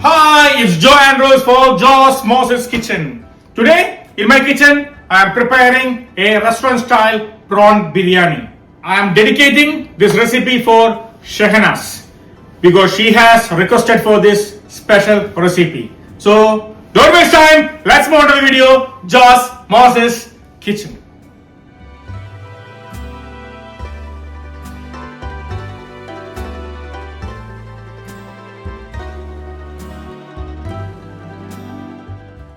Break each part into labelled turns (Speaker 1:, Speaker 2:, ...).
Speaker 1: Hi, it's Joe Andrews for Joe's Moses Kitchen. Today, in my kitchen, I am preparing a restaurant-style prawn biryani. I am dedicating this recipe for Shehanas because she has requested for this special recipe. So, don't waste time. Let's move on to the video. Joe's Moses Kitchen.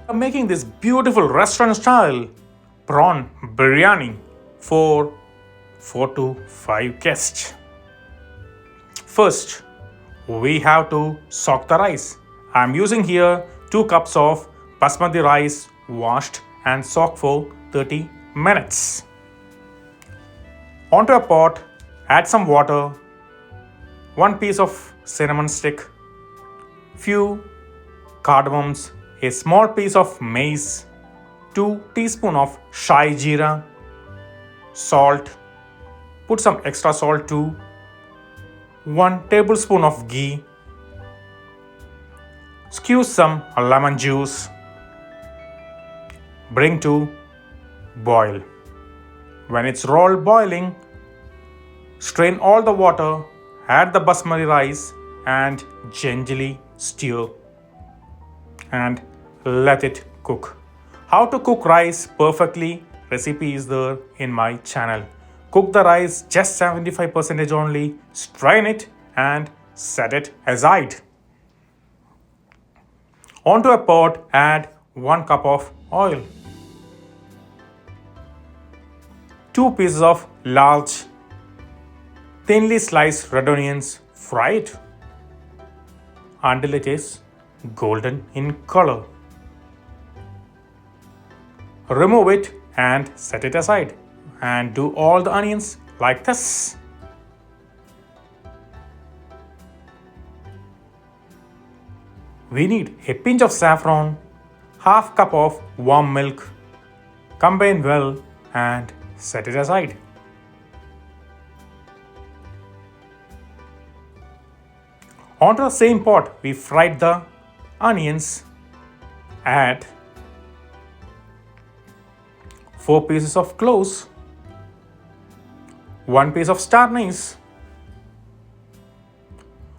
Speaker 1: I'm making this beautiful restaurant style prawn biryani for 4 to 5 guests. First, we have to soak the rice. I'm using here 2 cups of Basmati rice washed and soaked for 30 minutes. Onto a pot, add some water, 1 piece of cinnamon stick, few cardamoms, a small piece of mace, 2 teaspoons of Shai Jeera, salt, put some extra salt too, 1 tablespoon of ghee, squeeze some lemon juice, bring to boil. When it's rolled boiling, strain all the water, add the basmati rice and gently stir and let it cook. How to cook rice perfectly, recipe is there in my channel. Cook the rice just 75% only, strain it and set it aside. Onto a pot, add 1 cup of oil, 2 pieces of large thinly sliced red onions, fry it until it is golden in color. Remove it and set it aside and do all the onions like this. We need a pinch of saffron, half cup of warm milk, combine well and set it aside. Onto the same pot, we fried the onions, add 4 pieces of cloves, 1 piece of star anise,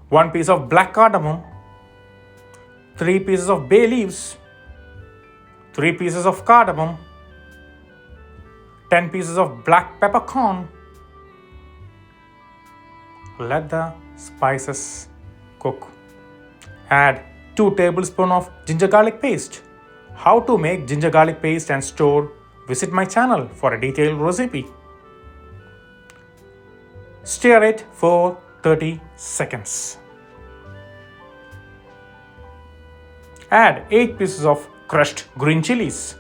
Speaker 1: 1 piece of black cardamom, 3 pieces of bay leaves, 3 pieces of cardamom, 10 pieces of black peppercorn. Let the spices cook. Add 2 tablespoons of ginger garlic paste. How to make ginger garlic paste and store? Visit my channel for a detailed recipe. Stir it for 30 seconds. Add 8 pieces of crushed green chilies.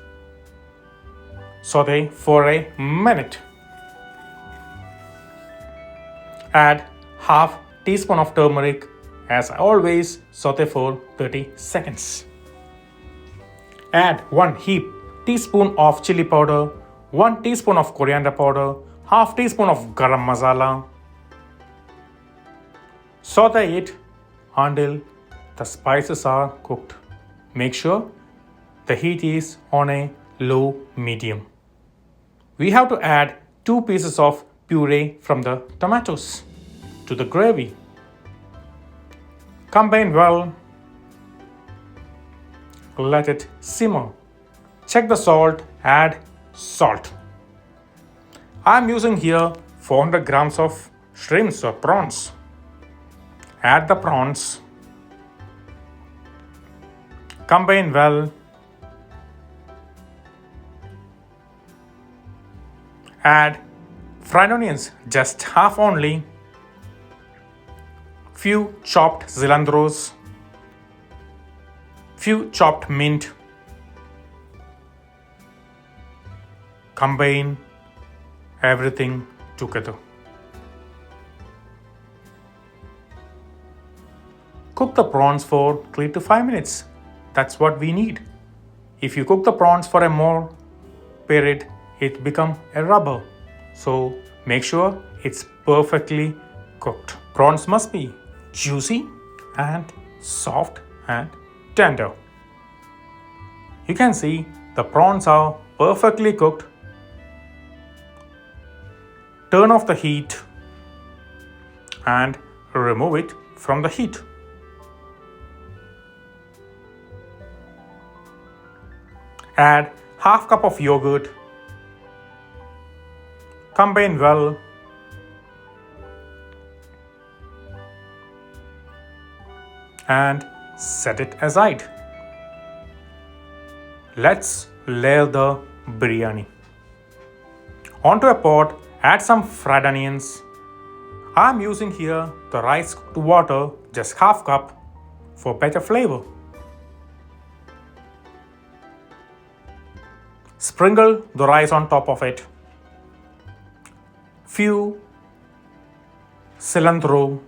Speaker 1: Saute for a minute. Add half teaspoon of turmeric. As always, saute for 30 seconds. Add 1 heap teaspoon of chili powder, 1 teaspoon of coriander powder, half teaspoon of garam masala. Saute it until the spices are cooked. Make sure the heat is on a low medium. We have to add 2 pieces of puree from the tomatoes to the gravy. Combine well. Let it simmer. Check the salt. Add salt. I'm using here 400 grams of shrimps or prawns. Add the prawns. Combine well. Add fried onions, just half only. Few chopped cilantros, few chopped mint. Combine everything together. Cook the prawns for 3 to 5 minutes. That's what we need. If you cook the prawns for a more period, it become a rubber. So make sure it's perfectly cooked. Prawns must be juicy and soft and tender. You can see the prawns are perfectly cooked. Turn off the heat and remove it from the heat. Add half cup of yogurt. Combine well. And set it aside. Let's layer the biryani. Onto a pot, add some fried onions. I'm using here the rice cooked water, just half cup, for better flavor. Sprinkle the rice on top of it. Few cilantro,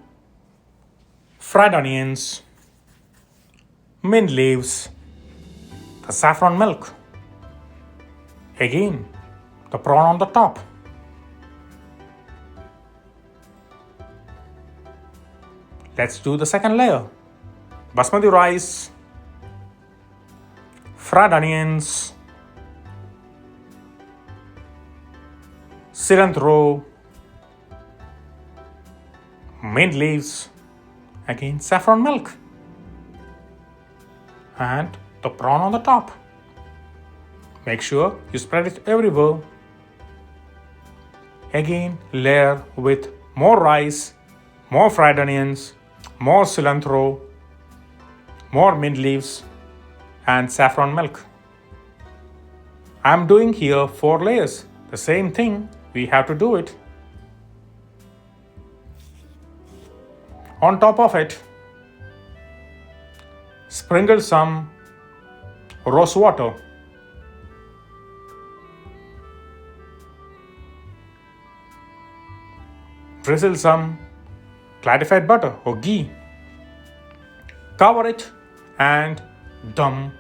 Speaker 1: fried onions, mint leaves, the saffron milk. Again, the prawn on the top. Let's do the second layer. Basmati rice, fried onions, cilantro, mint leaves, again saffron milk, and the prawn on the top. Make sure you spread it everywhere. Again, layer with more rice, more fried onions, more cilantro, more mint leaves, and saffron milk. I'm doing here 4 layers. The same thing, we have to do it. On top of it, sprinkle some rose water. Drizzle some clarified butter or ghee. Cover it and dum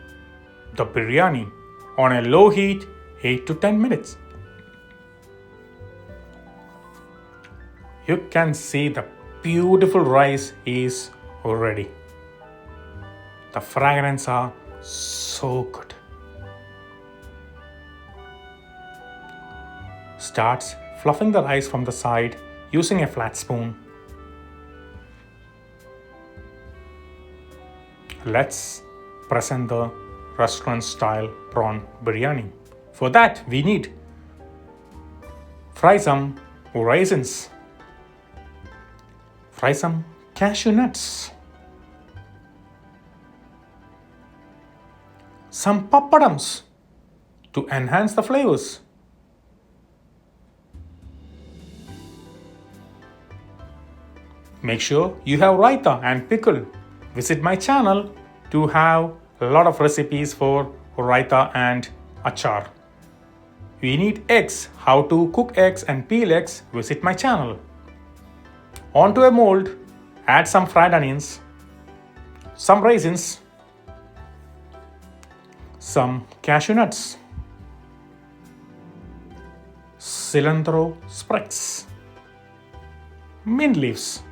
Speaker 1: the biryani on a low heat 8 to 10 minutes. You can see the beautiful rice is ready. The fragrance are so good. Starts fluffing the rice from the side using a flat spoon. Let's present the restaurant style prawn biryani. For that we need fry some raisins, fry some cashew nuts, some papadums to enhance the flavors. Make sure you have raita and pickle. Visit my channel to have a lot of recipes for raita and achar. We need eggs. How to cook eggs and peel eggs? Visit my channel. Onto a mold, add some fried onions, some raisins, some cashew nuts, cilantro sprigs, mint leaves.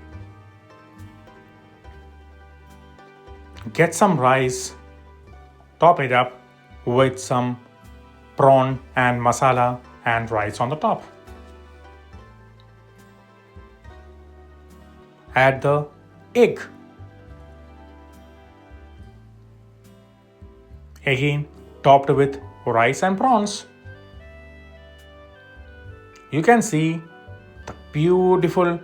Speaker 1: Get some rice, top it up with some prawn and masala and rice on the top. Add the egg. Again, topped with rice and prawns. You can see the beautiful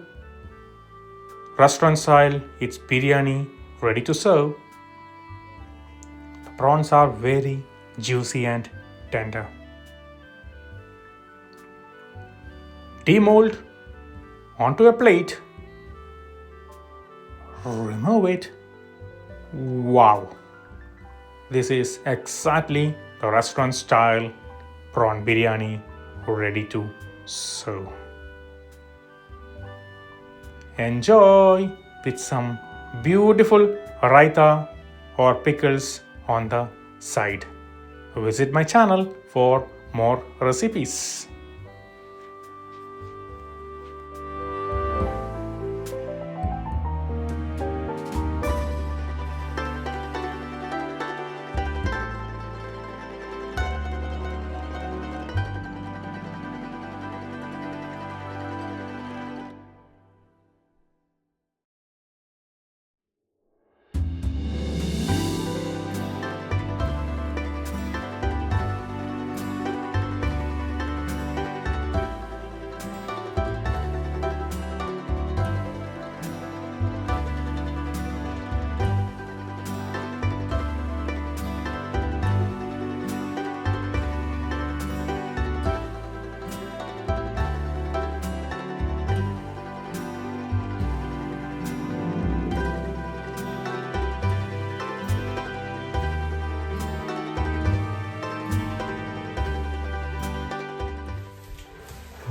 Speaker 1: restaurant style. It's biryani ready to serve. The prawns are very juicy and tender. Demold onto a plate. Remove it. Wow! This is exactly the restaurant style prawn biryani ready to serve. Enjoy with some beautiful raita or pickles on the side. Visit my channel for more recipes.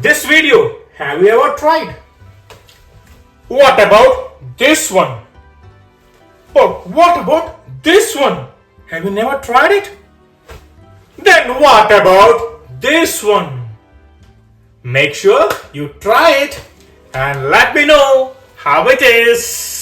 Speaker 1: this video have you ever tried? What about this one? Or what about this one? Have you never tried it? Then what about this one? Make sure you try it and let me know how it is.